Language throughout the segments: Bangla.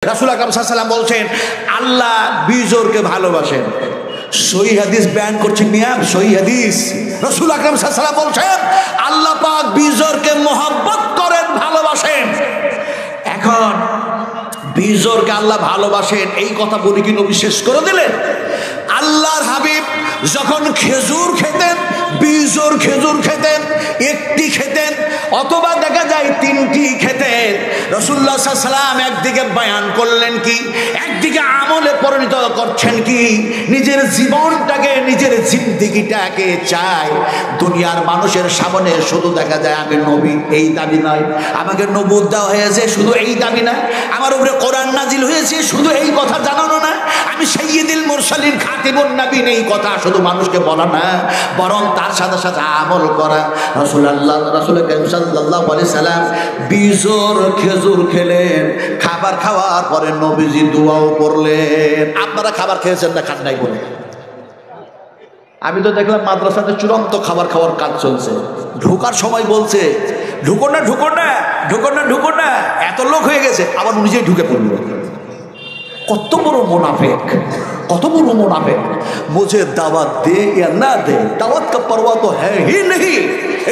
রাসূল আকরাম সাল্লাল্লাহু আলাইহি ওয়াসাল্লাম বলছেন আল্লাহ বিজোরকে ভালোবাসেন। সহিহ হাদিস বয়ান করছেন মিয়া, সহিহ হাদিস। রাসূল আকরাম সাল্লাল্লাহু আলাইহি ওয়াসাল্লাম বলছেন আল্লাহ পাক বিজোরকে মহব্বত করেন, ভালোবাসেন। এখন বিজোরকে আল্লাহ ভালোবাসেন এই কথা বলে কি নবী শেষ করে দিলেন? আল্লাহর হাবিব যখন খেজুর খেতেন, বিজোর খেজুর খেতেন, একটি খেতেন অথবা দেখা যায় তিনটি খেতেন। রাসূলুল্লাহ সাল্লাল্লাহু আলাইহি ওয়াসাল্লাম একদিকে বয়ান করলেন কি, একদিকে আমলে পরিণত করছেন কি, নিজের জীবনটাকে, নিজের জিন্দেগিটাকে চায় দুনিয়ার মানুষের সামনে শুধু দেখা যায় আমি নবী এই দাবি নয়, আমাকে নবুয়ত দেওয়া হয়েছে শুধু এই দাবি না, আমার উপরে কোরআন নাজিল হয়েছে শুধু এই কথা জানানো না, আমি সাইয়্যিদুল মুরসালিন খাতিবুন নবীন এই কথা শুধু মানুষকে বলা না, বরং তার সাথে সাথে আমল করা। রাসূল কারীম সাল্লাল্লাহু আলাইহি সাল্লাম বিজোর খেজুর খেলেন, খাবার খাওয়ার পরে নবীজি দোয়াও করলেন। আপনারা খাবার খেয়েছেন না খান নাই বলে? আমি তো দেখলাম মাদ্রাসাতে চূড়ান্ত খাবার খাওয়ার কাজ চলছে। ঢোকার সময় বলছে ঢুকো না ঢুকো না ঢুকো না ঢুকো না, এত লোক হয়ে গেছে, আবার নিজেই ঢুকে পড়ল। কত বড় মুনাফিক, কত বড় মুনাফিক। মুঝে দাওয়াত দে या না দে, দাওয়াত কা পরোয়া তো হ্যাঁ হি नहीं।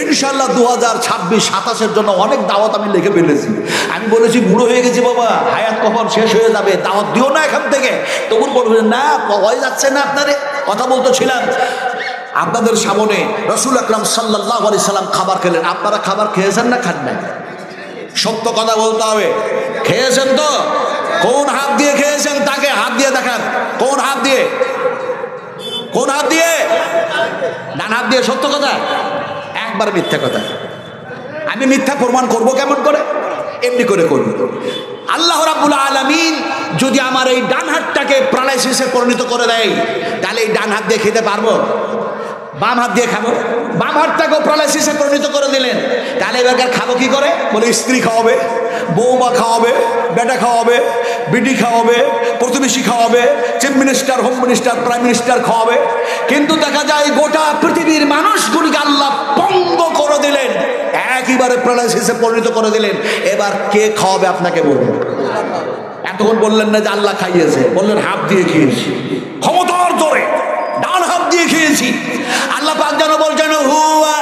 ইনশাআল্লাহ 2026-27 জন্য অনেক দাওয়াত আমি লিখে ফেলেছি। আমি বলেছি বুড়ো হয়ে গেছি বাবা, হায়াত কখন শেষ হয়ে যাবে, দাওয়াত দিও না এখান থেকে। তবুও বলবেন না হয়ে যাচ্ছে না, আপনারে কথা বলতেছিলাম আপনাদের সামনে। রাসূল আকরাম সাল্লাল্লাহু আলাইহি সাল্লাম খাবার খেলেন। আপনারা খাবার খেয়েছেন না খান নাই? সত্য কথা বলতে হবে। খেয়েছেন তো? কোন হাত দিয়ে খেয়েছেন তাকে হাত দিয়ে দেখান। কোন হাত দিয়ে? কোন হাত দিয়ে? ডান হাত দিয়ে। সত্য কথা? একবার মিথ্যা কথা। আমি মিথ্যা প্রমাণ করব কেমন করে? এমনি করে করব। আল্লাহ রাব্বুল আলামিন যদি আমার এই ডান হাতটাকে প্যারালাইসিসে পরিণত করে দেয়, তাহলে এই ডান হাত দিয়ে খেতে পারবো? বাম হাত দিয়ে খাবো। বাম হাতটাকেও প্যারালাইসিসে পরিণত করে দিলেন, তাহলে এবার খাবো কি করে? বলে স্ত্রী খাওয়াবে, বৌমা খাওয়াবে, বেটা খাওয়াবে, বিডি খাওয়াবে, প্রতিবেশী খাওয়াবে, chief minister, home minister, prime minister খাওয়াবে। কিন্তু দেখা যায় গোটা পৃথিবীর মানুষগুলিকে আল্লাহ পঙ্গ করে দিলেন, একেবারে প্যারালাইসিসে পরিণত করে দিলেন। এবার কে খাওয়াবে আপনাকে বলুন? এতক্ষণ বললেন না যে আল্লাহ খাইয়েছে, বললেন হাত দিয়ে খেয়েছি, ক্ষমতার জোরে ডান হাত দিয়ে খেয়েছি। আল্লাহ পাক যেন বলছেন হুয়া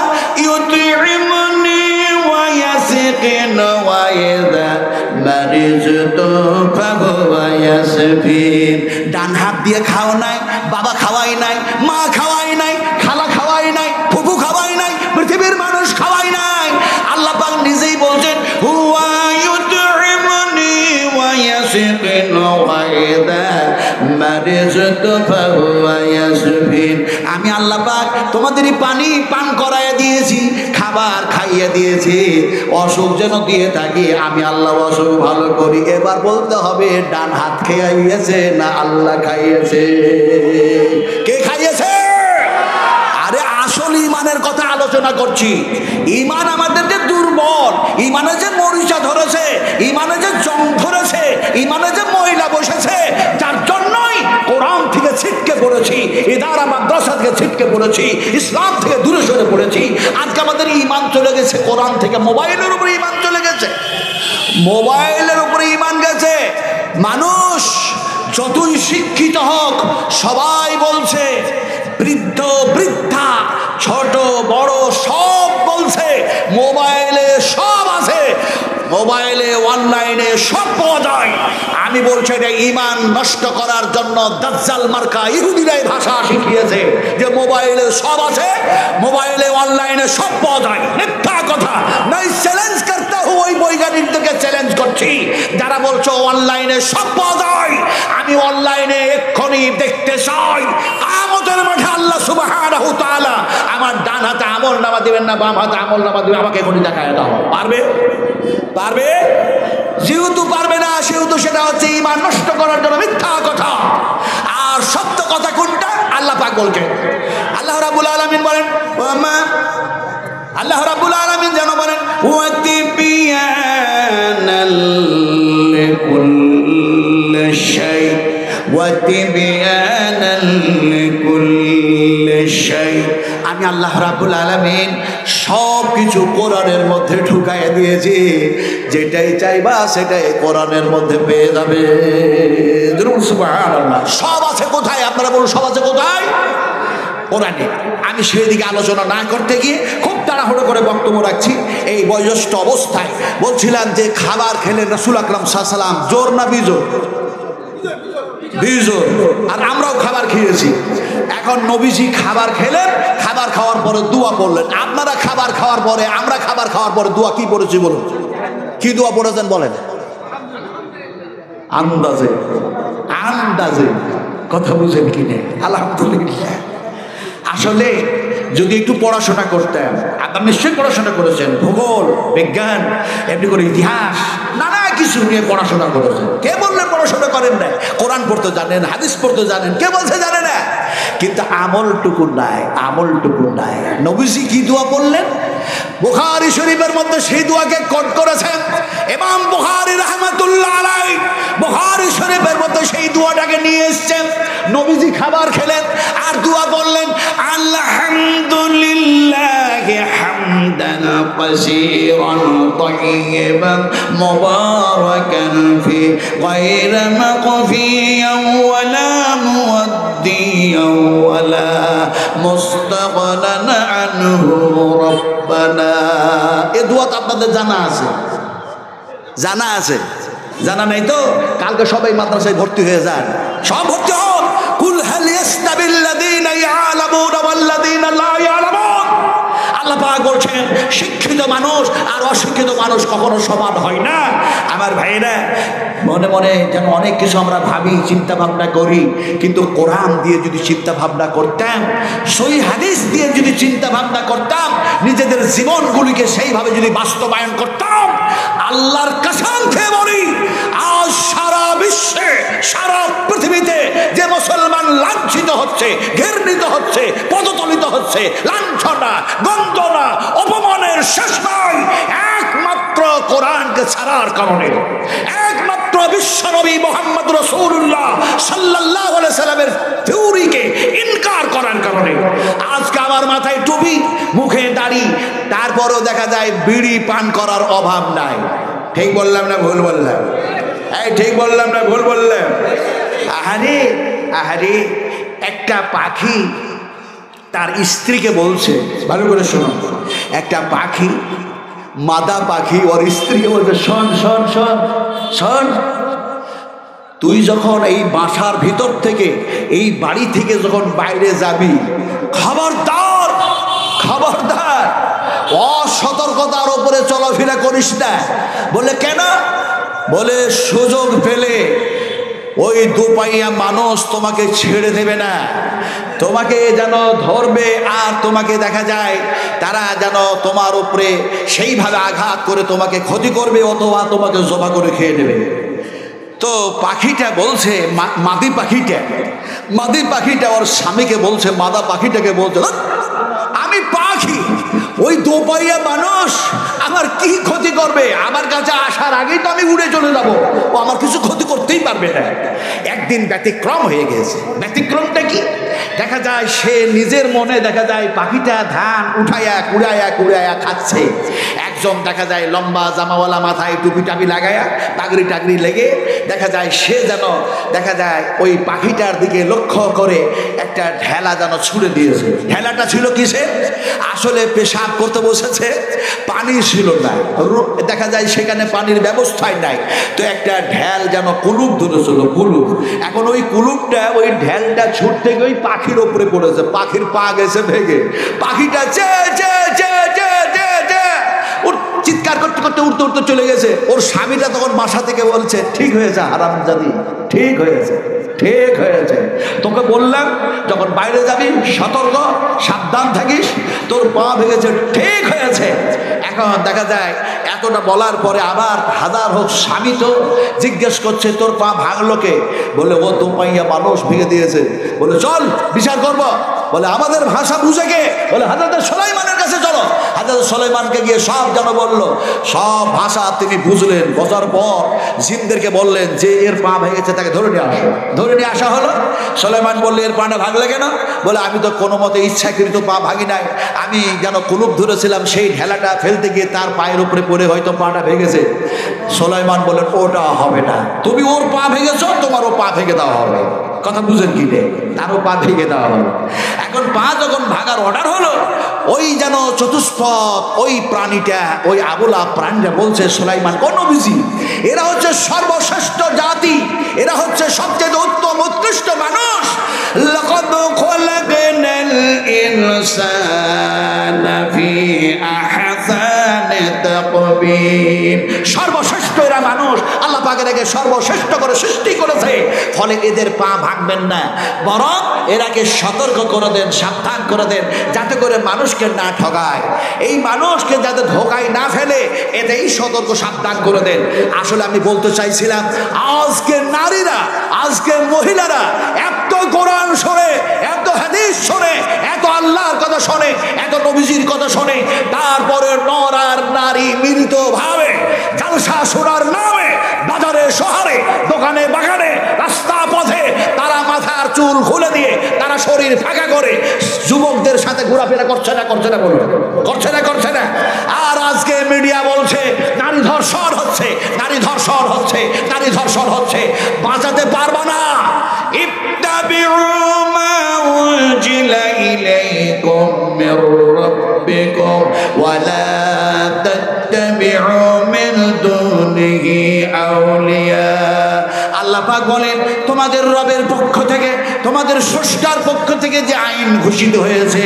ইউতিমুনি ওয়া ইয়াসিকিনা ওয়া ইযা মারিজতু ফাহুয়া ইয়াসফিন। ডান হাত দিয়ে খাও নাই, বাবা খাওয়াই নাই, মা খাওয়াই নাই, খালা খাওয়াই নাই, ফুফু খাওয়াই নাই, পৃথিবীর মানুষ খাওয়াই নাই। আল্লাহ পাক নিজেই বলছেন হুয়া ইউতিমুনি ওয়া ইয়াসিকিনা ওয়া ইযা মারিজতু ফাহুয়া ইয়াসফিন। আমি আল্লাহ পাক তোমাদেরই পানি পান করাইয়া দিয়েছি, খাবার খাইয়ে দিয়েছি, অসুখ যেন দিয়ে থাকি আমি আল্লাহ অসুখ ভালো করি। এবার বলতে হবে ডান হাত খাইয়েছে না আল্লাহ খাইয়েছে? কে খাইয়েছে? আরে আসল ইমানের কথা আলোচনা করছি। ইমান আমাদের যে দুর্বল, ইমানে যে মরিচা ধরেছে, ইমানে যে জং ধরেছে, ইমানে যে ময়লা বসেছে, যার জন্যই কোরআন থেকে ছিটকে পড়েছি, ইদারা মাদ্রাসা থেকে ছিটকে পড়েছি, ইসলাম থেকে দূরে সরে পড়েছি। আজকে আমাদের ইমান চলে গেছে কোরআন থেকে, মোবাইলের উপরে ইমান চলে গেছে, মোবাইলের উপরে ইমান গেছে। মানুষ যতই শিক্ষিত হোক সবাই বলছে, বৃদ্ধ বৃদ্ধা ছোট বড় সব বলছে মোবাইলে সব আছে, মোবাইলে অনলাইনে সব পাওয়া যায়। আমি বলছি এটা ইমান নষ্ট করার জন্য দাজ্জাল মার্কা ইহুদিরাই ভাষা শিখিয়েছে যে মোবাইলে সব আছে, মোবাইলে অনলাইনে সব পাওয়া যায়। মিথ্যা কথা। নাই চ্যালেঞ্জ করতে হো, ওই বৈজ্ঞানিকদেরকে চ্যালেঞ্জ করছি যারা বলছো অনলাইনে সব পাওয়া যায়। আমি অনলাইনে এক্ষুনি দেখতে চাই কিয়ামতের মাঠে আল্লাহ সুবহানাহু ওয়া তাআলা আমার ডান হাতে আমলনামা দিবেন না বাম হাতে আমলনামা দিবেন, আমাকে এখনই দেখায় দাও। পারবে? পারবে? যেহেতু পারবে না সেহেতু সেটা হচ্ছে ঈমান নষ্ট করার জন্য মিথ্যা কথা। আর সত্য কথা কোনটা? আল্লাহ পাক বলছেন, আল্লাহ রাব্বুল আলামিন বলেন ওয়ামা, আল্লাহ রাব্বুল আলামিন যেন বলেন ওয়াতিবিয়ানাল লিকুল্লি শাই ওয়াতিবিয়ানাল লিকুল্লি শাই। আমি আল্লাহ রাব্বুল আলামিন সব সব কিছু কোরআনের মধ্যে ঢুকাইয়া দিয়েছি, যেটাই চাইবা সেটাই কোরআনের মধ্যে পেয়ে যাবে। সুবহানাল্লাহ। সব আছে কোথায়? আপনারা বলুন, সব আছে কোথায়? কোরআনে। আমি সেদিকে আলোচনা না করতে গিয়ে খুব তাড়াহুড়ো করে বক্তব্য রাখছি। এই বয়োজ্যেষ্ঠ অবস্থায় বলছিলাম যে খাবার খেলেন রাসূল আকরাম সাল্লাল্লাহু আলাইহি ওয়াসাল্লাম, জোর না বিজোর? বিজোর। আর আমরাও খাবার খেয়েছি। এখন নবীজি খাবার খেলেন, খাবার খাওয়ার পরে দোয়া পড়লেন। আপনারা খাবার খাওয়ার পরে, আমরা খাবার খাওয়ার পরে দোয়া কি পড়েছি বলুন? কি দোয়া পড়েছেন বলেন? আন্দাজে, আন্দাজে। কথা বুঝেন কি না? আলহামদুলিল্লাহ। আসলে যদি একটু পড়াশোনা করতেন, আপনার নিশ্চয়ই পড়াশোনা করেছেন, ভূগোল, বিজ্ঞান, এমনি করে ইতিহাস, নানা কিছু নিয়ে পড়াশোনা করেছেন। কে বললেন পড়াশোনা করেন না? কোরআন পড়তে জানেন, হাদিস পড়তে জানেন, কে বলছে জানে না? কিন্তু আমলটুকু নাই, আমলটুকু নাই। নবীজি কি দোয়া পড়লেন? বুখারী শরীফের মধ্যে সেই দোয়াকে কোট করেছেন ইমাম বুখারী রাহমাতুল্লাহ আলাইহি। বুখারী শরীফের মধ্যে সেই দোয়াটাকে নিয়ে এসেছেন। নবীজি খাবার খেলেন আর দোয়া বললেন, আলহামদুলিল্লাহি হামদান কাসীরান তাইয়িবান মুবারাকান ফি গায়রা মাকফিয়ান ওয়ালা মুওয়াদ্দিয়ান ওয়ালা মুস্তাগনান আনহু রব্বানা। এই দোয়া তো আপনাদের জানা আছে, জানা আছে? জানা নাই তো? কালকে সবাই মাদ্রাসায় ভর্তি হয়ে যান, সব ভর্তি হন। কুল হাল ইয়াস্তাবিল্লাযীনা ইয়ালামুনা ওয়াল্লাযীনা লা ইয়ালামুন। আল্লাহ পাক বলছেন শিক্ষিত মানুষ আর অশিক্ষিত মানুষ কখনো সমান হয় না। আমার ভাইরা, মনে মনে যেন অনেক কিছু আমরা ভাবি, চিন্তা ভাবনা করি, কিন্তু কোরআন দিয়ে যদি চিন্তা ভাবনা করতাম, সহিহ হাদিস দিয়ে যদি চিন্তা ভাবনা করতাম, নিজেদের জীবনগুলিকে সেইভাবে যদি বাস্তবায়ন করতাম, আল্লাহর কসম খেয়ে বলি, আজ সারা বিশ্বে, সারা পৃথিবীতে যে মুসলমান লাঞ্ছিত হচ্ছে, ঘৃণিত হচ্ছে, পদতলিত হচ্ছে, লাঞ্ছনা, গঞ্জনা, অপমানের শেষ নাই একমাত্র কোরআনকে ছাড়ার কারণে, একমাত্র বিশ্বনবী মুহাম্মদ রাসূলুল্লাহ সাল্লাল্লাহু আলাইহি সাল্লামের থিওরিকে ইনকার করার কারণে। আজকে আমার মাথায় টুপি, মুখে দাড়ি, তারপরও দেখা যায় বিড়ি পান করার অভাব নাই। ঠিক বললাম না ভুল বললাম? এই ঠিক বললাম না ভুল বললাম? আহারে আহারে, একটা পাখি তার স্ত্রীকে বলছে, ভালো করে শোনো, একটা পাখি, মাদা পাখি ওর স্ত্রীকে বলছে, শোন শোন শোন শোন, তুই যখন এই বাসার ভিতর থেকে, এই বাড়ি থেকে যখন বাইরে যাবি, খবরদার খবরদার অসতর্কতার উপরে চলাফেরা করিস না। বলে কেন? বলে সুযোগ পেলে ওই দুপাইয়া মানুষ তোমাকে ছেড়ে দেবে না, তোমাকে যেন ধরবে আর তোমাকে দেখা যায় তারা যেন তোমার উপরে সেইভাবে আঘাত করে তোমাকে ক্ষতি করবে, অথবা তোমাকে জবা করে খেয়ে নেবে। তো পাখিটা বলছে, মাদি পাখিটা ওর স্বামীকে বলছে, মাদা পাখিটাকে বলছে, আমি পাখি, ওই দোপাইয়া মানুষ আমার কি ক্ষতি করবে? আমার কাছে আসার আগেই তো আমি উড়ে চলে যাব, ও আমার কিছু ক্ষতি করতেই পারবে না। একদিন ব্যতিক্রম হয়ে গেছে। ব্যতিক্রমটা কি? দেখা যায় সে নিজের মনে, দেখা যায় পাখিটা ধান উঠাইয়া কুড়াইয়া কুড়াইয়া খাচ্ছে। একজন দেখা যায় লম্বা জামাওয়ালা, মাথায় টুপি টাপি লাগাইয়া, পাগড়ি টাগড়ি লেগে, দেখা যায় সে যেন দেখা যায় ওই পাখিটার দিকে লক্ষ্য করে একটা ঢেলা যেন ছুড়ে দিয়েছে। ঢেলাটা ছিল কিসে? আসলে পেশাব করতে বসেছে, পানি ছিল না, দেখা যায় সেখানে পানির ব্যবস্থাই নাই, তো একটা ঢেল যেন কুলুপ ধরেছিল, কুলুপ। এখন ওই কুলুপটা, ওই ঢেলটা ছুটতে গিয়ে ওই পাখির ওপরে পড়েছে, পাখির পা গেছে ভেঙে, পাখিটা চিৎকার করতে করতে উঠতে উঠতে চলে গেছে। ওর স্বামীটা তখন বাসা থেকে বলছে, ঠিক হয়েছে হারামজাদি, ঠিক হয়েছে, ঠিক হয়েছে, তোকে বললাম যখন বাইরে যাবি সতর্ক, সাবধান থাকিস, তোর পা ভেঙেছে, ঠিক হয়েছে। এখন দেখা যায় এতটা বলার পরে আবার হাজার হোক স্বামী তো জিজ্ঞেস করছে, তোর পা ভাঙলো কে? বলে ও দুপাইয়া মানুষ ভেঙে দিয়েছে। বলে চল বিচার করব। বলে আমাদের ভাষা বুঝে কে? বলে হাজরত সুলাইমানের কাছে চলো। চলো। হযরত সুলাইমানকে গিয়ে সব যেন বলল, সব ভাষা তিনি বুঝলেন। বোঝার পর জিনদেরকে বললেন যে এর পা ভেঙেছে তাকে ধরে নিয়ে আসো। ধরে নিয়ে আসা হলো। সুলাইমান বললে এর পাটা ভাঙলে কেন? বলে আমি তো কোনো মতে ইচ্ছাকৃত পা ভাঙি নাই, আমি যেন কুলুপ ধরেছিলাম, সেই ঢেলাটা ফেলতে গিয়ে তার পায়ের উপরে পড়ে হয়তো পাটা ভেঙেছে। সুলাইমান বললেন ওটা হবে না, তুমি ওর পা ভেঙেছো, তোমারও পা ভেঙে দেওয়া হবে। কথা বুঝেন কি রে? তারও পা ভেঙে দেওয়া হলো। এখন পা যখন ভাঙার অর্ডার হলো, ওই যেন চতুষ্পদ ওই প্রাণীটা, ওই আবুলা প্রাণীটা বলছে সুলাইমান কোন নবীজি, এরা হচ্ছে সর্বশ্রেষ্ঠ জাতি, এরা হচ্ছে সবচেয়ে উত্তম উৎকৃষ্ট মানুষ। লাকাদ খালাকনাল ইনসানা ফি আহসানি তাকবীর। সর্বশ্রেষ্ঠ এরা মানুষ, আল্লাহ পাকের একে সর্বশ্রেষ্ঠ করে সৃষ্টি করেছে। ফলে এদের পা ভাঙবেন না, বরং এরাকে সতর্ক করে দেন, সাবধান করে দেন, যাতে করে মানুষকে না ঠকায়, এই মানুষকে যাতে ধোকায় না ফেলে, এতেই সতর্ক সাবধান করে দেন। আসলে আমি বলতে চাইছিলাম, আজকে নারীরা, আজকে মহিলারা এত কোরআন শোনে, এত হাদিস শোনে, এত আল্লাহর কথা শোনে, এত নবীজির কথা শোনে, তারপরে নর আর নারী মিলিত ভাবে জালসা শোনার নামে বাজারে শহরে দোকানে বাগানে রাস্তা পথে তারা মাথার চুল খুলে দিয়ে তারা শরীর ফাঁকা করে যুবকদের সাথে ঘোরাফেরা করছে না, করছে না, বলুন করছে না, করছে না। আর আজকে মিডিয়া বলছে নারী ধর্ষণ হচ্ছে, নারী ধর্ষণ হচ্ছে, নারী ধর্ষণ হচ্ছে। বাঁচাতে পারবা না। ইত্তাবিউ মা উনজিলা ইলাইকুম মির রাব্বিকুম ওয়া লা তাত্তাবিউ মিন দুনিহি আউলিয়া। আল্লাহ পাক বলেন তোমাদের রবের পক্ষ থেকে, তোমাদের স্রষ্টার পক্ষ থেকে যে আইন ঘোষিত হয়েছে,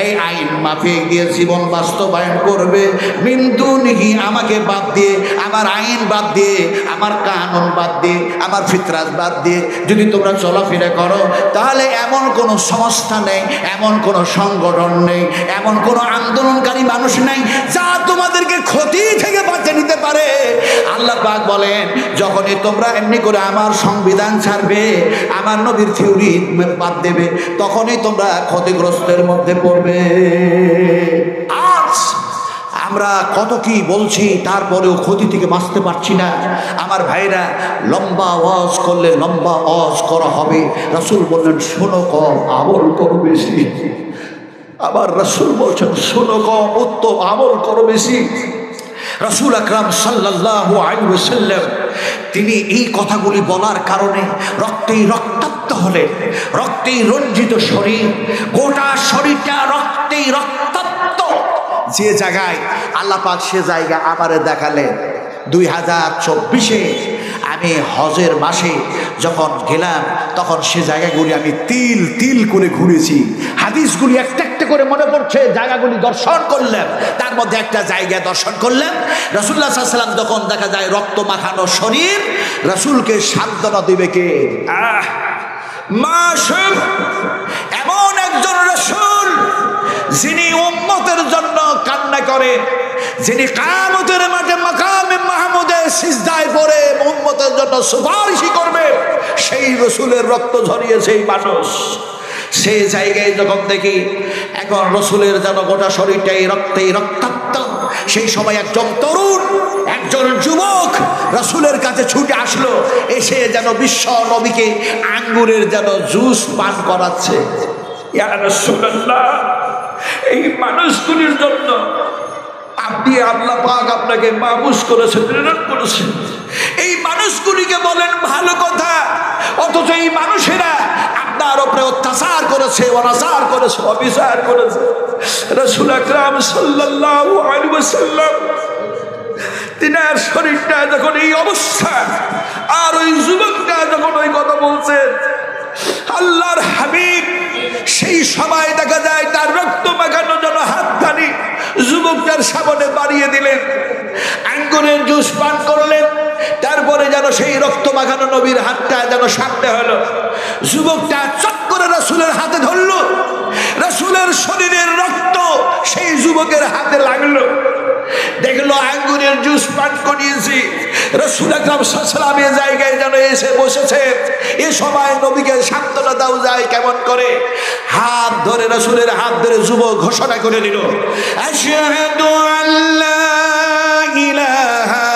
এই আইন মাফিক দিয়ে জীবন বাস্তবায়ন করবে। মিন দুনিহি, আমাকে বাদ দিয়ে, আমার আইন বাদ দিয়ে, আমার কানুন বাদ দিয়ে, আমার ফিতরাত বাদ দিয়ে যদি তোমরা চলাফেরা করো, তাহলে এমন কোনো সংস্থা নেই, এমন কোনো সংগঠন নেই, এমন কোনো আন্দোলনকারী মানুষ নেই যা তোমাদেরকে ক্ষতি থেকে বাঁচিয়ে নিতে পারে। আল্লাহ পাক বলেন যখনই তোমরা এমনি করে আমার সংবিধান ছাড়বে, আমার নবীর থিওরি বাদ দেবে, তখনই তোমরা ক্ষতিগ্রস্তের মধ্যে পড়বে। আজ আমরা কত কি বলছি, তারপরেও ক্ষতি থেকে বাঁচতে পারছি না। আমার ভাইরা, লম্বা ওয়াজ করলে লম্বা ওয়াজ করা হবে। রাসূল বললেন শোনো কম, আমল করো বেশি। আবার রাসূল বলছেন শোনো কম, উত্তম, আমল করো বেশি। রাসূল আকরাম সাল্লাল্লাহু আলাইহি ওয়াসাল্লাম তিনি এই কথাগুলি বলার কারণে রক্তেই রক্তাক্ত হলেন, রক্তেই রঞ্জিত শরীর, গোটা শরীরটা রক্তেই রক্তাক্ত। যে জায়গায় আল্লাহ পাক সে জায়গা আমারে দেখালেন। 2024-এ আমি হজের মাসে যখন গেলাম, তখন সে জায়গাগুলি আমি তিল তিল করে ঘুরেছি। হাদিসগুলি একটা একটা করে মনে পড়ছে, জায়গাগুলি দর্শন করলাম। তার মধ্যে একটা জায়গা দর্শন করলাম, রাসূলুল্লাহ সাল্লাল্লাহু আলাইহি ওয়াসাল্লাম যখন দেখা যায় রক্ত মাখানো শরীর, রাসূলকে সান্ত্বনা দিবে কে? মাসুম এমন একজন রাসূল যিনি উম্মতের জন্য কান্না করে, যিনি কিয়ামতের মাঠে মাকামে মাহমুদে সিজদায় পড়ে উম্মতের জন্য সুপারিশ করবে, সেই রাসূলের রক্ত ঝরিয়েছে এই মানুষ। সেই জায়গায় যখন দেখি এখন রাসূলের যেন গোটা শরীরটাই রক্তেই রক্তাক্ত, সেই সময় একজন তরুণ, একজন যুবক রাসূলের কাছে ছুটে আসলো, এসে যেন বিশ্ব নবীকে আঙ্গুরের যেন জুস পান করাচ্ছে। ইয়া রাসূলুল্লাহ, এই মানুষগুলির জন্য আপনি, আল্লাহ পাক আপনাকে মাবুস করেছেন, প্রেরণ করেছেন। এই মানুষগুলিকে বলেন ভালো কথা, অথচ এই মানুষেরা আপনার উপরে অত্যাচার করেছে, অনাচার করেছে, অবিচার করেছে। রাসূল আকরাম সাল্লাল্লাহু আলাইহি ওয়াসাল্লাম তিনার শরীরটা যখন এই অবস্থা, আর ওই যুবকটা যখন ওই কথা বলছেন, আল্লাহর হাবিব সেই সময় দেখা যায় তার রক্ত মাখানো যেন হাতখানি যুবকটার সামনে বাড়িয়ে দিলেন, আঙ্গুরের জুস পান করলেন। তারপরে যেন সেই রক্ত মাখানো নবীর হাতটা যেন সামনে হলো, যুবকটা চট করে রাসূলের হাতে ধরল, রাসূলের শরীরের রক্ত সেই যুবকের হাতে লাগলো, দেখলো আঙ্গুরের জুস পান করিয়েছি। রাসূল আকরাম সাল্লাল্লাহু আলাইহি ওয়াসাল্লামের জায়গায় যেন এসে বসেছে। এ সময় নবীকে সান্ত্বনা দাও যায় কেমন করে? হাত ধরে, রাসূলের হাত ধরে যুবক ঘোষণা করে দিল, আশহাদু আল্লা ইলাহা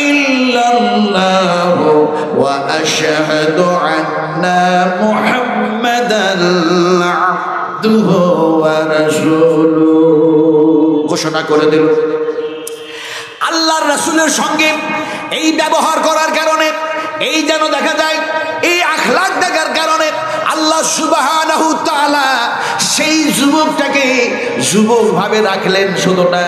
ইল্লাল্লাহ ওয়া আশহাদু আন্না মুহাম্মাদান আবদুহু ওয়া রাসূলুহু। ঘোষণা করে দিল। আল্লাহর রাসূলের সঙ্গে এই ব্যবহার করার কারণে, এই যেন দেখা যায়, এই আখলাক দেখার কারণে আল্লাহ সুবহানাহু তাআলা সেই যুবকটাকে যুবক ভাবে রাখলেন। শুধু না,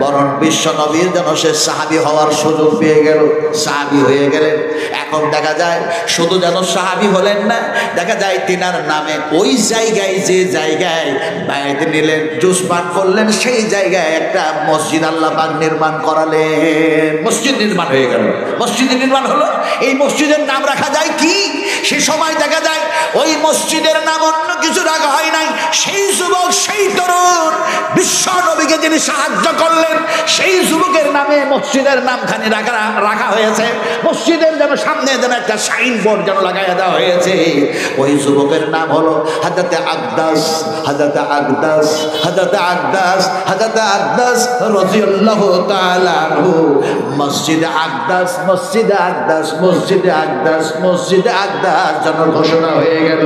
বরং বিশ্ব নবীর যেন সে সাহাবী হওয়ার সুযোগ পেয়ে গেল, সাহাবী হয়ে গেলেন। এখন দেখা যায় শুধু যেন সাহাবী হলেন না, দেখা যায় তিনার নামে ওই জায়গায়, যে জায়গায় বায়াত নিলেন, জুস পান করলেন, সেই জায়গায় একটা মসজিদ আল্লাহ পাক নির্মাণ করালেন। মসজিদ নির্মাণ হয়ে গেল। মসজিদ নির্মাণ হলো, এই মসজিদের নাম রাখা যায় কি? সে সময় দেখা যায় ওই মসজিদের নাম অন্য কিছু রাখা হয় নাই। সেই যুবক, সেই তরুণ বিশ্ব নবীকে যিনি সাহায্য করলেন, সেই যুবকের নামে মসজিদের নামখানি রাখা হয়েছে। মসজিদের যেন সামনে যেন একটা সাইনবোর্ড যেন লাগাইয়া দেওয়া হয়েছে। ওই যুবকের নাম হলো হযরত আকদাস, হযরত আকদাস, হযরত আকদাস, হযরত আকদাস রাদিয়াল্লাহু তাআলা আনহু। মসজিদে আকদাস, মসজিদে আকদাস, মসজিদে আকদাস, মসজিদে আকদাস যেন ঘোষণা হয়ে গেল।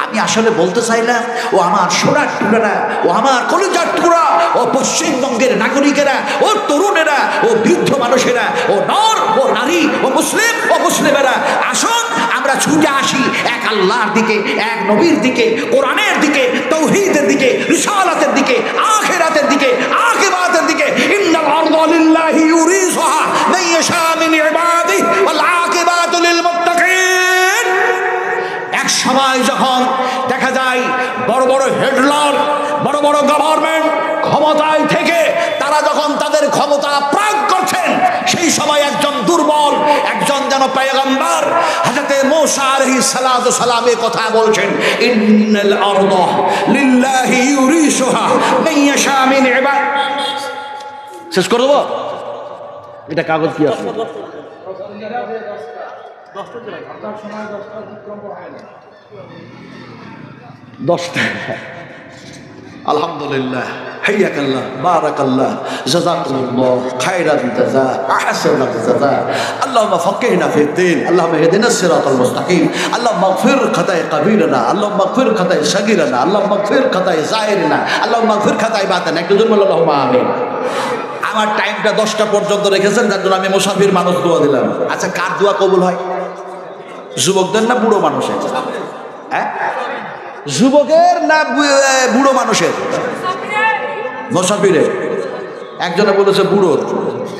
আমি আসলে বলতে চাইলাম, ও আমার সোনার টুকরা, ও আমার কলিজার টুকরা, ও পশ্চিমবঙ্গের নাগরিকেরা, ও তরুণেরা, ও বৃদ্ধ মানুষেরা, ও নর, ও নারী, ও মুসলিম, ও মুসলিমেরা, আসুন আমরা ছুটে আসি এক আল্লাহর দিকে, এক নবীর দিকে, কোরআনের দিকে, তাওহীদের দিকে, রিসালাতের দিকে, আখিরাতের দিকে, আকিবাতের দিকে। ইন্নাল আরদা লিল্লাহি ইউরিসুহা মান ইয়াশা মিন ইবাদিহি ওয়াল আকিবাতু লিল মুত্তাকিন। এক সময় যখন দেখা যায় বড় বড় হেডলার, বড় বড় গভর্নমেন্ট ক্ষমতায় থেকে তারা যখন তাদের ক্ষমতা প্রয়োগ করছেন, সেই সময় একজন দুর্বল, একজন যেন পয়গম্বর হযরত মূসা আলাইহিস সালাতু সালামের কথা বলছেন, ইন্নাল আরদা লিল্লাহি ইউরিসুহা মান ইয়াশা মিন ইবাদ। শেষ করে দেবো? এটা কাগজ কি আছে? দশটা। আলহামদুলিল্লাহ, হাইয়াকাল্লাহ, বারাকাল্লাহ, জাযাকুমুল্লাহ খায়রাল জাযা, আহসানাল জাযা। আল্লাহুম্মা ফাক্কিহনা ফিদ-দীন, আল্লাহুম্মা ইহদিনাস সিরাতাল মুস্তাকিম, আল্লাহুম্মা ইগফির খাতায়ে কাবীরানা, আল্লাহুম্মা ইগফির খাতায়ে সাগীরানা, আল্লাহুম্মা ইগফির খাতায়ে যায়রিনা, আল্লাহুম্মা ইগফির খাতায়ে বাতানা। একটু জোরে বলো আল্লাহুম্মা আমিন। আমার টাইমটা 10টা পর্যন্ত রেখেছেন, যার জন্য আমি মুসাফির মানুষ দোয়া দিলাম। আচ্ছা, কার দোয়া কবুল হয়? যুবকদের না বুড়ো মানুষের? হ্যাঁ, যুবকের না বুড়ো মানুষের? মুসাফিরের। একজনে বলেছে বুড়োর।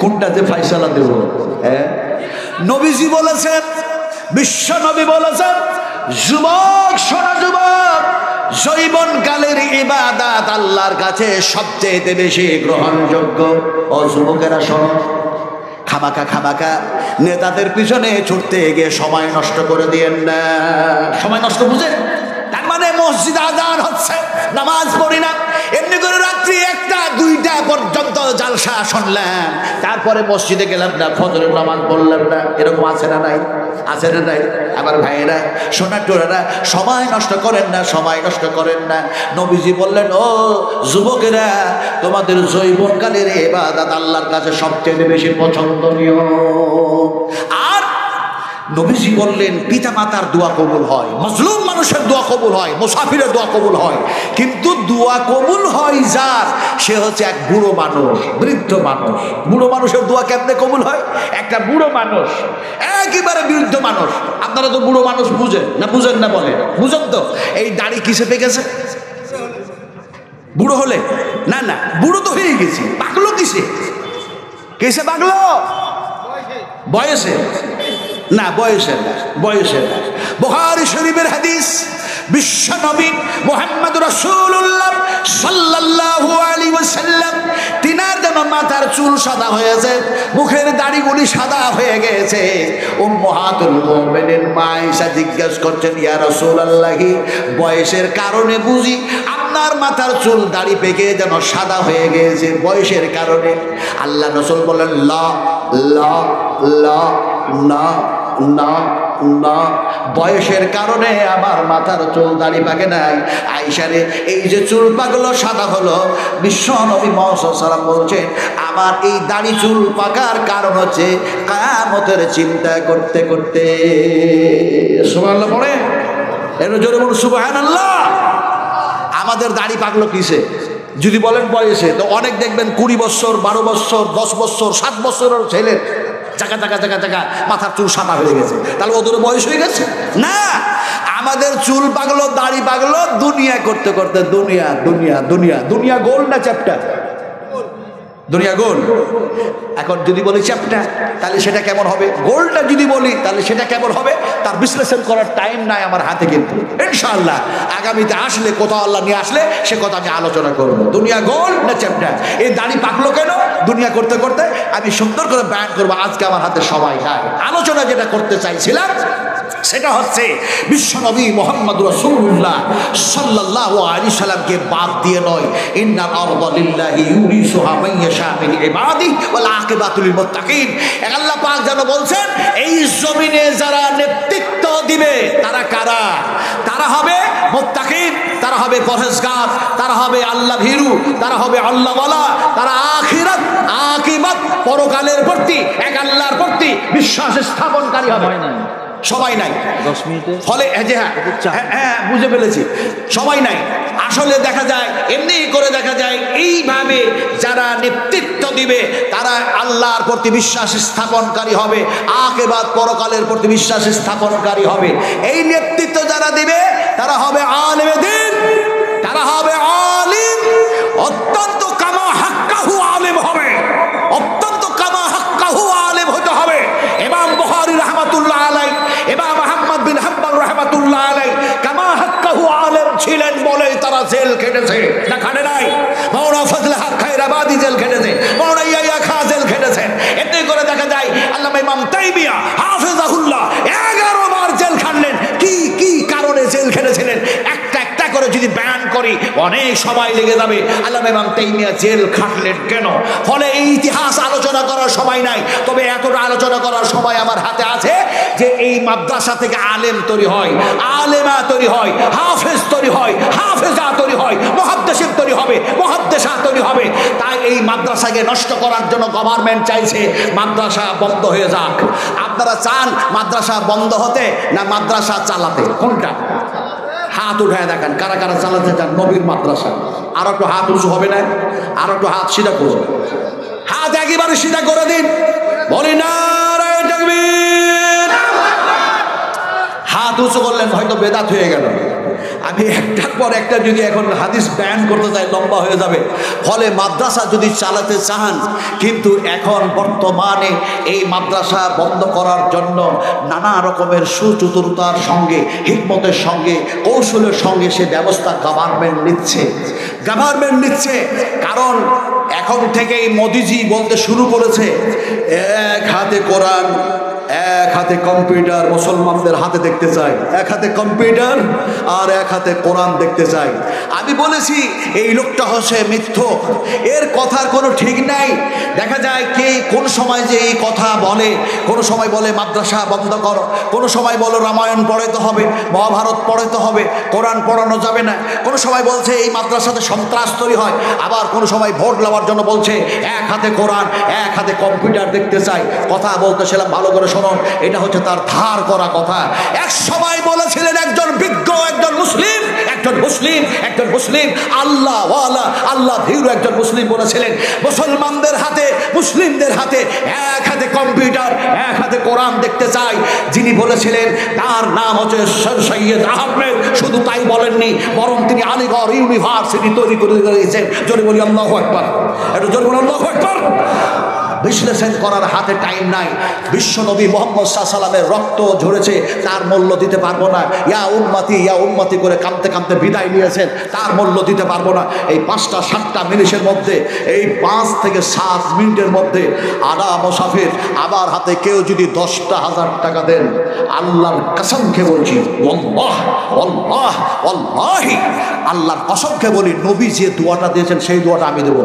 কোনটাতে ফাইসালা দেব? হ্যাঁ, নবীজি বলেছেন, বিশ্ব নবী বলেছেন, যুবক শোনো যুবক, যৌবনকালের ইবাদত আল্লাহর কাছে সবচেয়ে বেশি গ্রহণযোগ্য। ও যুবকেরা শোনো, খামাকা নেতাদের পিছনে ছুটতে গিয়ে সময় নষ্ট করে দিয়েন না। সময় নষ্ট বুঝেন? তার মানে মসজিদ আজান হচ্ছে, নামাজ পড়ি না, এমনি করে রাত্রি 1টা 2টা পর্যন্ত জালসা শুনলাম, তারপরে মসজিদে গেলাম না, ফজরের নামাজ পড়লাম না। এরকম আছে না নাই? আছে না নাই? আমার ভাইয়েরা, সোনার টোরেরা, সময় নষ্ট করেন না, সময় নষ্ট করেন না। নবীজি বললেন, ও যুবকেরা, তোমাদের যৌবনকালের ইবাদত আল্লাহর কাছে সবচেয়ে বেশি পছন্দনীয়। আর নবীজি বললেন, পিতা মাতার দোয়া কবুল হয়, মজলুম মানুষের দোয়া কবুল হয়, মুসাফিরের দোয়া কবুল হয়, কিন্তু দোয়া কবুল হয় যার, সে হচ্ছে এক বুড়ো মানুষ, বৃদ্ধ মানুষ। বুড়ো মানুষের দোয়া কেমনে কবুল হয়? একটা বুড়ো মানুষ, একেবারে বৃদ্ধ মানুষ। আপনারা তো বুড়ো মানুষ বুঝেন না? বুঝেন না বলে? বুঝেন তো? এই দাড়ি কিসে পেয়ে গেছে? বুড়ো হলে না, না, বুড়ো তো হয়ে গেছি, পাকলো কিসে? কিসে পাকলো? বয়সে না, বয়সের না, বয়সের না। বুখারী শরীফের হাদিস, বিশ্ব নবী মুহাম্মদ রাসূলুল্লাহ সাল্লাল্লাহু আলাইহি ওয়াসাল্লাম, তিনার যেন মাথার চুল সাদা হয়েছে, মুখের দাড়িগুলি সাদা হয়ে গেছে। উম্মাহাতুল মুমিনিন মা আয়েশা জিজ্ঞেস করছেন, ইয়া রাসূলুল্লাহি, বয়সের কারণে বুঝি আপনার মাথার চুল দাড়ি পেকে যেন সাদা হয়ে গেছে, বয়সের কারণে? আল্লাহ রাসূল বলেন, লা লা লা না না আল্লাহ, বয়সের কারণে আমার মাথার চুল দাড়ি পাকে নাই। আয়েশারে এই যে চুল পাকলো সাদা হলো, বিশ্ব নবী মুহাম্মদ সাল্লাল্লাহু আলাইহি ওয়াসাল্লাম বলছেন আমার এই দাড়ি চুল পাকার কারণ হচ্ছে কিয়ামতের চিন্তা করতে করতে। সুবহানাল্লাহ পড়ে, এর জোরে বলুন সুবহানাল্লাহ। আমাদের দাড়ি পাকলো কিসে? যদি বলেন বয়সে, তো অনেক দেখবেন 20 বছর, 12 বছর, 10 বছর, 7 বছরের ছেলে জায়গা জায়গা জায়গা জায়গা মাথার চুল সাদা হয়ে গেছে, তাহলে ওদের বয়স হয়ে গেছে না। আমাদের চুল পাগলো, দাড়ি পাগলো দুনিয়া করতে করতে। দুনিয়া দুনিয়া দুনিয়া দুনিয়া গোল না চ্যাপ্টা? দুনিয়া গোল। এখন যদি বলি চ্যাপ্টা, তাহলে সেটা কেমন হবে? গোলটা যদি বলি তাহলে সেটা কেমন হবে? তার বিশ্লেষণ করার টাইম নাই আমার হাতে, কিন্তু ইনশাআল্লাহ আগামীতে আসলে, কোথাও আল্লাহ নিয়ে আসলে সে কথা আমি আলোচনা করব। দুনিয়া গোল না চ্যাপ্টা? এই দাড়ি পাকলো কেন? দুনিয়া করতে করতে। আমি সুন্দর করে বয়ান করবো, আজকে আমার হাতে সময় নাই। আলোচনা যেটা করতে চাইছিলাম সেটা হচ্ছে বিশ্বনবী মুহাম্মদ রাসূলুল্লাহ সাল্লাল্লাহু আলাইহি সাল্লামকে বাদ দিয়ে নয়, ইন্নাল আরদা লিল্লাহি ইউরিসুহা মান ইয়াশা মিন ইবাদিহি ওয়াল আকিবাতু লিল মুত্তাকিন। আল্লাহ পাক যেন বলছেন এই জমিনে যারা নেতৃত্ব দিবে তারা কারা? তারা হবে মুত্তাকিন, তারা হবে পরহেজগার, তারা হবে আল্লাহ ভীরু, তারা হবে আল্লাহওয়ালা, তারা আখিরাত আকিবাত পরকালের প্রতি, এক আল্লাহর প্রতি বিশ্বাস স্থাপনকারী হবে। সবাই নাই 10 মিনিটে, ফলে হ্যাঁ বুঝে ফেলেছি, সবাই নাই। আসলে দেখা যায় এমনি করে দেখা যায় এইভাবে যারা নেতৃত্ব দিবে তারা আল্লাহর প্রতি বিশ্বাস স্থাপনকারী হবে, আখিরাত পরকালের প্রতি বিশ্বাস স্থাপনকারী হবে। এই নেতৃত্ব যারা দিবে তারা হবে আলেমে দ্বীন, তারা হবে আলিম, অত্যন্ত কামা হাক্কাহু আলেম হবে, অত্যন্ত কামা হাক্কাহু আলেম হতে হবে। ইমাম বুখারী রাহমাতুল্লাহ আলাইহি, ইমাম আহমদ বিন হাম্বল রাহমাতুল্লাহ আলাইহি কামা হাক্কাহু আলেম ছিলেন বলে তারা জেল খেটেছে, না খাটে নাই? মাওলানা ফজলে হক খায়রাবাদী জেল খেটেছে, মাওলানা ইয়াহইয়া খান জেল খেটেছে। এতে করে দেখা যায় আল্লামা ইমাম তাইমিয়া হাফেজাহুল্লাহ 11 বার জেল খাটলেন। কি কি কারণে জেল খেটেছিলেন একটা একটা করে যদি বয়ান করি অনেক সময় লেগে যাবে। আল্লামা ইমাম তাইমিয়া জেল খাটলেন কেন? ফলে এই ইতিহাস আলোচনা করার সময় নাই, তবে এতটা আলোচনা করার সময় আমার হাতে আছে যে এই মাদ্রাসা থেকে আলেম তৈরি হয়, আলেমা তৈরি হয়, হাফেজ তৈরি হয়, হাফেজা তৈরি হয়, মুহাদ্দিসিন তৈরি হবে, মুহাদ্দিসা তৈরি হবে। তাই এই মাদ্রাসাকে নষ্ট করার জন্য গভর্নমেন্ট চাইছে মাদ্রাসা বন্ধ হয়ে যাক। আপনারা চান মাদ্রাসা বন্ধ হতে না মাদ্রাসা চালাতে? কোনটা? হাত উঠায় দেখান কারা কারা চালাতে চান নবীর মাদ্রাসা। আর একটু হাত উঁচু হবে না? আর একটু হাত সিধা করুন, হাত একেবারে সিধা করে দিন, বলি নারায়ে তাকবীর। হাত উঁচু করলেন হয়তো বেদাত হয়ে গেল। আমি একটার পর একটা যদি এখন হাদিস বয়ান করতে চাই লম্বা হয়ে যাবে। ফলে মাদ্রাসা যদি চালাতে চান, কিন্তু এখন বর্তমানে এই মাদ্রাসা বন্ধ করার জন্য নানা রকমের সুচতুরতার সঙ্গে, হিকমতের সঙ্গে, কৌশলের সঙ্গে সে ব্যবস্থা গভর্নমেন্ট নিচ্ছে। কারণ এখন থেকেই মোদিজি বলতে শুরু করেছে এক হাতে কোরআন, এক হাতে কম্পিউটার মুসলমানদের হাতে দেখতে চাই, এক হাতে কম্পিউটার আর এক হাতে কোরআন দেখতে চাই। আমি বলেছি এই লোকটা হচ্ছে মিথ্যক, এর কথার কোনো ঠিক নাই। দেখা যায় কে কোন সময় যে এই কথা বলে, কোনো সময় বলে মাদ্রাসা বন্ধ করো, কোনো সময় বলো রামায়ণ পড়াতে হবে, মহাভারত পড়াতে হবে, কোরআন পড়ানো যাবে না, কোনো সময় বলছে এই মাদ্রাসাতে সন্ত্রাস তৈরি হয়, আবার কোনো সময় ভোট নেওয়ার জন্য বলছে এক হাতে কোরআন এক হাতে কম্পিউটার দেখতে চাই। কথা বলতেছিলাম ভালো করে শুনুন, এটা হচ্ছে তার ধার করা কথা। এক সময় বলেছিলেন একজন বিজ্ঞ, একজন মুসলিম আল্লাহ ওয়ালা, আল্লাহ ভীরু একজন মুসলিম বলেছিলেন মুসলমানদের হাতে, মুসলিমদের হাতে এক হাতে কম্পিউটার এক হাতে কোরআন দেখতে চাই। যিনি বলেছিলেন তার নাম হচ্ছে সর সৈয়দ আহমেদ। শুধু তাই বলেননি, বরং তিনি আলিগড় ইউনিভার্সিটি তৈরি করে দিয়েছেন। জোরে বলি আল্লাহু আকবার, একটু জোরে বলি আল্লাহু আকবার। বিশ্লেষণ করার হাতে টাইম নাই। বিশ্বনবী মুহাম্মদ সাল্লাল্লাহু আলাইহি সাল্লামের রক্ত ঝরেছে, তার মূল্য দিতে পারবো না। ইয়া উম্মতি করে কাঁদতে কাঁদতে বিদায় নিয়েছেন, তার মূল্য দিতে পারবো না। এই 5-7 মিনিটের মধ্যে, এই 5 থেকে 7 মিনিটের মধ্যে আদা মুসাফির আমার হাতে কেউ যদি 10,000 টাকা দেন, আল্লাহর কসমকে বলছি, ওয়াল্লাহি আল্লাহর কসমকে বলি, নবী যে দোয়াটা দিয়েছেন সেই দোয়াটা আমি দেবো।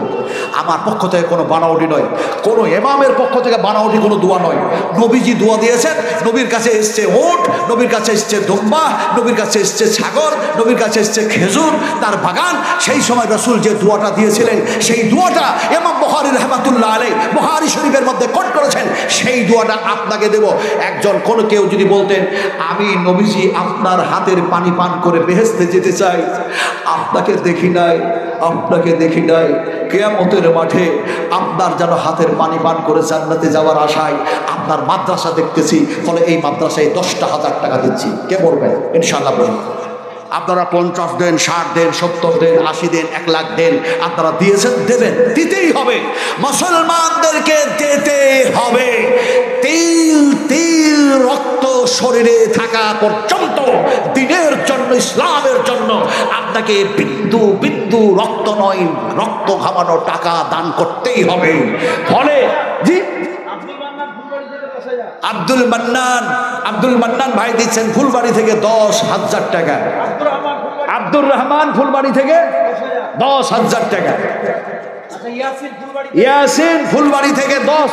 আমার পক্ষ থেকে কোনো বানাওয়াটি নয়, কোনো ইমামের পক্ষ থেকে বানাওটি কোনো দোয়া নয়। নবীজি দোয়া দিয়েছেন, নবীর কাছে এসছে ওট, নবীর কাছে এসছে দুম্বা, নবীর কাছে এসছে ছাগল, নবীর কাছে এসছে খেজুর, তার বাগান। সেই সময় রাসূল যে দোয়াটা দিয়েছিলেন, সেই দোয়াটা ইমাম বুখারী রাহমাতুল্লাহ আলাইহি বুখারী শরীফের মধ্যে কোট করেছেন। সেই দোয়াটা আপনাকে দেব। একজন কোন কেউ যদি বলতেন আমি নবীজি আপনার হাতের পানি পান করে বেহেশতে যেতে চাই, আপনাকে দেখি নাই, আপনাকে দেখি নাই, কিয়ামতের মাঠে আপনার যেন হাতের পানি পান করে জান্নাতে যাওয়ার আশায় আপনার মাদ্রাসা দেখতেছি, ফলে এই মাদ্রাসায় 10,000 টাকা দিচ্ছি। কে বলবেন? ইনশাআল্লাহ বলুন। আপনারা 50 দেন, 60 দেন, 70 দেন, 80 দেন, 1 লাখ দেন, আপনারা দিয়েছেন, দেবেন, দিতেই হবে। মুসলমানদেরকে দিতে হবে। তিল তিল রক্ত শরীরে থাকা পর্যন্ত দিনের জন্য, ইসলামের জন্য আপনাকে বিন্দু বিন্দু রক্ত নয়, রক্ত ঘামানো টাকা দান করতেই হবে। ফলে জি আব্দুল মান্নান ভাই দিচ্ছেন ফুলবাড়ি থেকে 10,000 টাকা। আব্দুর রহমান ফুলবাড়ি থেকে 10,000 টাকা। ইয়াসিন ফুলবাড়ি থেকে 10,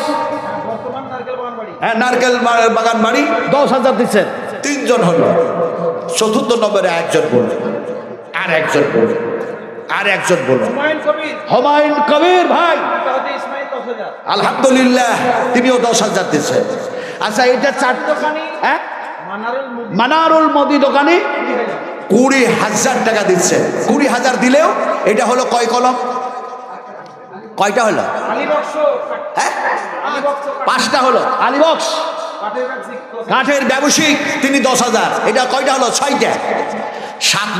হ্যাঁ নারকেল বাগান বাড়ি 10,000 দিচ্ছেন। 3 জন হলো। 4th নম্বরে একজন বলুন, আর একজন বলুন, আর একজন বলুন। হুমায়ুন কবির ভাই আলহামদুলিল্লাহ, তিনিও 10,000 দিচ্ছেন। আচ্ছা, এটা 4 দোকানি, হ্যাঁ মানারুল মোদি দোকানি 20,000 টাকা দিচ্ছে। 20,000 দিলেও এটা হলো কয় কলম? কয়টা হলো? হ্যাঁ 5টা হলো। আলীবক্স কাঠের ব্যবসায়িক, তিনি 10,000। এটা কয়টা হলো? 6টা। 7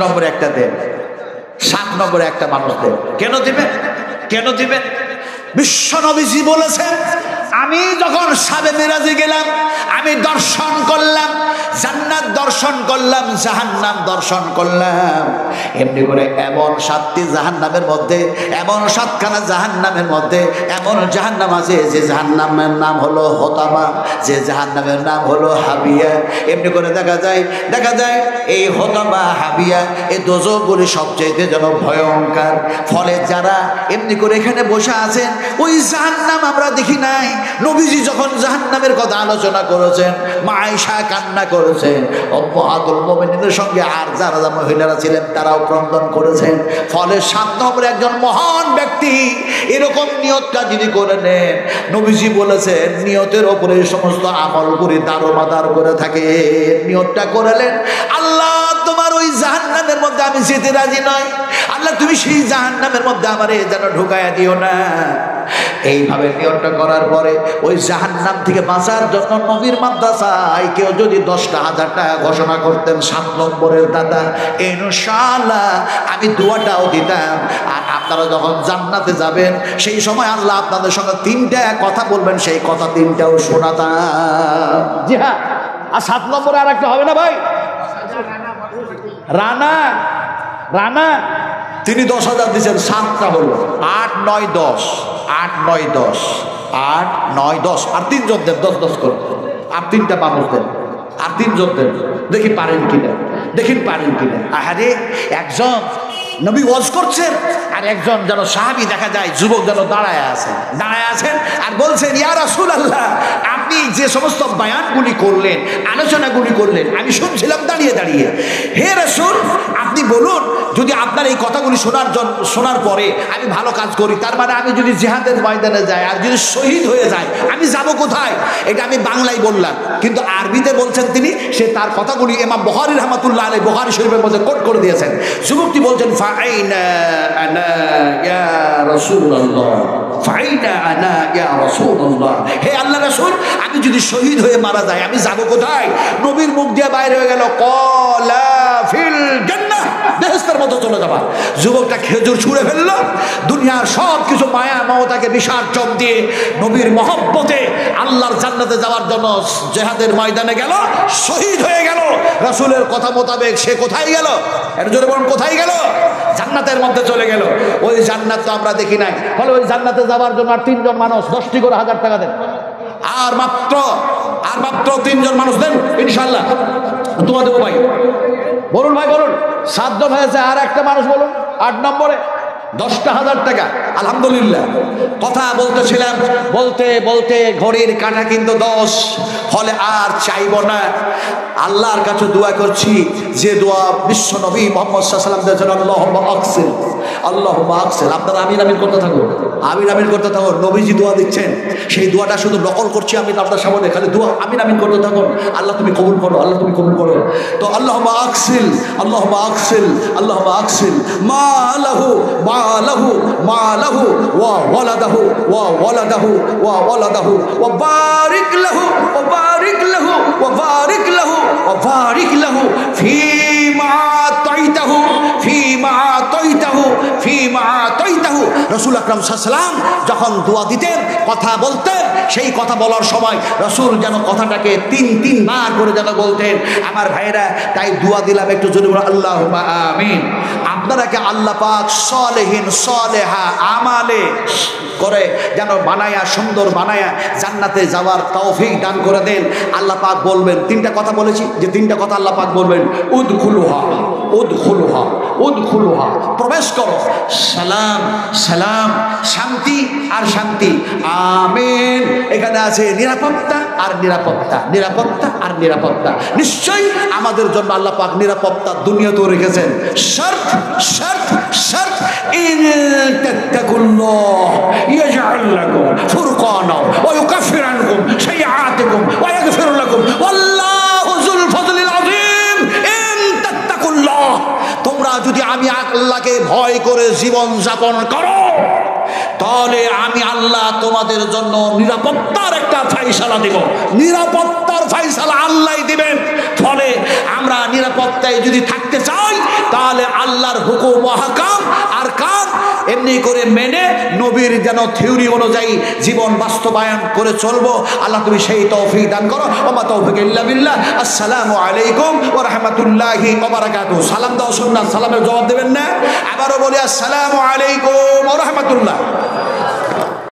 নম্বরে একটা দেন। 7 নম্বরে একটা মানুষ দেন। কেন দিবেন? কেন দিবেন? বিশ্ব নবীজি বলেছেন, আমি যখন শাবে মিরাজে গেলাম, আমি দর্শন করলাম, জান্নাত দর্শন করলাম, জাহান্নাম দর্শন করলাম। এমনি করে এমন 7টি জাহান্নামের মধ্যে, এমন 7খানা জাহান্নামের মধ্যে এমন জাহান্নাম আছে যে জাহান্নামের নাম হলো হোতামা, যে জাহান্নামের নাম হলো হাবিয়া। এমনি করে দেখা যায় এই হোতামা, হাবিয়া, এই দোজখগুলি সবচেয়ে যেন ভয়ঙ্কর। ফলে যারা এমনি করে এখানে বসে আছেন, ওই জাহান্নাম আমরা দেখি নাই। নবীজি যখন জাহান্নামের কথা আলোচনা করেছেন, মা আয়েশা কান্না করেছেন, উম্মাহাতুল মুমিনিনের সঙ্গে আর যারা মহিলারা ছিলেন তারাও ক্রন্দন করেছেন। ফলে 7 নম্বরে একজন মহান ব্যক্তি এরকম নিয়তটা যিনি করে নেন, নবীজি বলেছেন নিয়তের ওপরে সমস্ত আমলগুলি দারোমাদার করে থাকে। নিয়তটা করলেন, আল্লাহ তোমার ওই জাহান্নামের মধ্যে আমি যেতে রাজি নয়, আল্লাহ তুমি সেই জাহান্নামের মধ্যে আমারে যেন ঢুকাইয়া দিও না। এইভাবে নিয়তটা করার পরে ওই জাহান্নাম থেকে বাঁচার জন্য নবীর মাদ্রাসায় কেউ যদি 10,000 টাকা ঘোষণা করতেন, 7 নম্বরের দাদা, ইনশাআল্লাহ আমি দোয়াটাও দিতাম। আর আপনারা যখন জান্নাতে যাবেন, সেই সময় আল্লাহ আপনাদের সঙ্গে 3টা কথা বলবেন, সেই কথা 3টাও শোনাতাম। জি হ্যাঁ। আর 7 নম্বরে আর একটা হবে না ভাই, রানা তিনি 10,000 দিচ্ছেন। 7টা হলো 8, 9, 10, 8, 9, 10, 8, 9, 10, আর 3 জন দেন, 10 করে। আর 3টা মানুষ দেন, আর 3 জন দেন, দেখি পারেন কিনা, আরে একজন নবী ওয়াজ করছেন, আর একজন যেন সাহাবী দেখা যায় যুবক যেন দাঁড়ায় আছেন আর বলছেন, ইয়া রাসূলুল্লাহ, আপনি যে সমস্ত বয়ানগুলি করলেন, আলোচনাগুলি করলেন, আমি শুনছিলাম দাঁড়িয়ে। হে রাসূল, আপনি বলুন, যদি আপনার এই কথাগুলি শোনার পরে আমি ভালো কাজ করি, তার মানে আমি যদি জিহাদের ময়দানে যাই আর যদি শহীদ হয়ে যায়, আমি যাব কোথায়? এটা আমি বাংলায় বললাম, কিন্তু আরবিতে বলছেন তিনি, সে তার কথাগুলি ইমাম বুখারী রাহমাতুল্লাহ আলাইহি বুখারী শরীফের মধ্যে কোট করে দিয়েছেন। যুবকটি বলছেন, ফাইনা আনা ইয়া রাসূলুল্লাহ, ফাইনা আনা ইয়া রাসূলুল্লাহ, হে আল্লাহর রাসূল, আমি যদি শহীদ হয়ে মারা যাই, আমি যাব কোথায়? নবীর মুখ দিয়ে বাইরে হয়ে গেল, ক্বালা ফিল জান্নাহ, বেহেশতের মধ্যে চলে যাবা। যুবকটা খেজুর ছুঁড়ে ফেললো, দুনিয়ার সব কিছু মায়া মমতাকে বিসর্জন দিয়ে নবীর মহব্বতে আল্লাহর জান্নাতে যাওয়ার জন্য জিহাদের ময়দানে গেল, শহীদ হয়ে গেল। রাসূলের কথা মোতাবেক সে কোথায় গেল? এর জন্য বলুন, কোথায় গেল? জান্নাতের মধ্যে চলে গেল। ওই জান্নাত তো আমরা দেখি নাই। ফলে ওই জান্নাতে যাওয়ার জন্য আর 3 জন মানুষ 10টি করে 1000 টাকা দেন। আর মাত্র 3 জন মানুষ দেন, ইনশাআল্লাহ তোমাদের ভাই বলুন, ভাই বলুন। 7 জন হয়েছে, আর একটা মানুষ বলুন 8 নম্বরে। 10,000 টাকা। আলহামদুলিল্লাহ। কথা বলতেছিলাম, বলতে বলতে ঘড়ির কাঁটা কিন্তু 10, ফলে আর চাইব না। আল্লাহর কাছে দোয়া করছি, যে দোয়া বিশ্ব নবী মুহাম্মদ সাল্লাল্লাহু আলাইহি ওয়াসাল্লাম দিয়েছেন, আল্লাহুম্মা আকসিল, আল্লাহুম্মা আকসিল। আপনারা আমিন আমিন করতে থাকুন, আমিন আমিন করতে থাকুন। নবীজি দোয়া দিচ্ছেন, সেই দোয়াটা শুধু নকল করছি আমি আপনার সামনে, খালি দোয়া আমিন আমিন করতে থাকুন। আল্লাহ তুমি কবুল করো, আল্লাহ তুমি কবুল করো। তো আল্লাহুম্মা আকসিল, আল্লাহুম্মা আকসিল, আল্লাহুম্মা আকসিল মা লাহু মা লাহু মা লাহু ওয়া ওয়ালাদাহু ওয়া ওয়ালাদাহু ওয়া ওয়ালাদাহু ওয়া বারিক লাহু ওয়া বারিক লাহু ওয়া বারিক লাহু ওয়া বারিক লাহু ফীমা আতাইতাহু ফীমা আতাইতাহু ফীমা আতাইতাহু। রাসূল আকরাম সাল্লাল্লাহু আলাইহি ওয়াসাল্লাম যখন দোয়া দিতেন, কথা বলতেন, সেই কথা বলার সময় রাসূল যেন কথাটাকে 3 বার করে যেন বলতেন। আমার ভাইরা, তাই দোয়া দিলাম, একটু জোরে বলো আল্লাহুম্মা আমিন। আপনারাকে আল্লাহ পাক সালেহিন সালেহা আমালে করে যেন বানায়া, সুন্দর বানায়া জান্নাতে যাওয়ার তৌফিক দান করে দেন। আল্লাহ পাক বলবেন, 3টা কথা বলেছি, যে 3টা কথা আল্লাহ পাক বলবেন, উদখুলুহা উদখুলুহা উদখুলুহা, প্রবেশ করো, সালাম সালাম, শান্তি আর শান্তি, আমিন। এখানে আছে নিরাপত্তা আর নিরাপত্তা, নিরাপত্তা আর নিরাপত্তা। নিশ্চয়ই আমাদের জন্য আল্লাহ পাক নিরাপত্তা দুনিয়াতেও রেখেছেন। শর্ত শর্ত শর্ত, ইন তাত্তাকুল্লাহ ইয়াজআল লাকুম ফুরকানা ওয়া ইউকাফির আনকুম সাইয়্যাতিকুম ওয়া ইয়াগফির লাকুম ওয়াল্লাহু যুল ফাদলিল আযীম। ইন তাত্তাকুল্লাহ, তোমরা যদি আমি আল্লাহকে ভয় করে জীবন যাপন করো, তাহলে আমি আল্লাহ তোমাদের জন্য নিরাপত্তার একটা ফায়সালা দেব। নিরাপত্তার ফায়সালা আল্লাহই দিবেন। ফলে আমরা নিরাপত্তায় যদি থাকতে চাই, তাহলে আল্লাহর হুকুম ও আহকাম আর কাম এমনি করে মেনে নবীর যেন থিওরি অনুযায়ী জীবন বাস্তবায়ন করে চলবো। আল্লাহ তুমি সেই তৌফিক দান করো। ওমা তৌফিক ইল্লা বিল্লাহ। আসসালামু আলাইকুম ওয়া রাহমাতুল্লাহি ওয়া বারাকাতুহু। সালাম দাও সুন্নাত, সালামের জবাব দেবেন না? আবারও বলি আসসালামু আলাইকুম ওয়া রাহমাতুল্লাহ।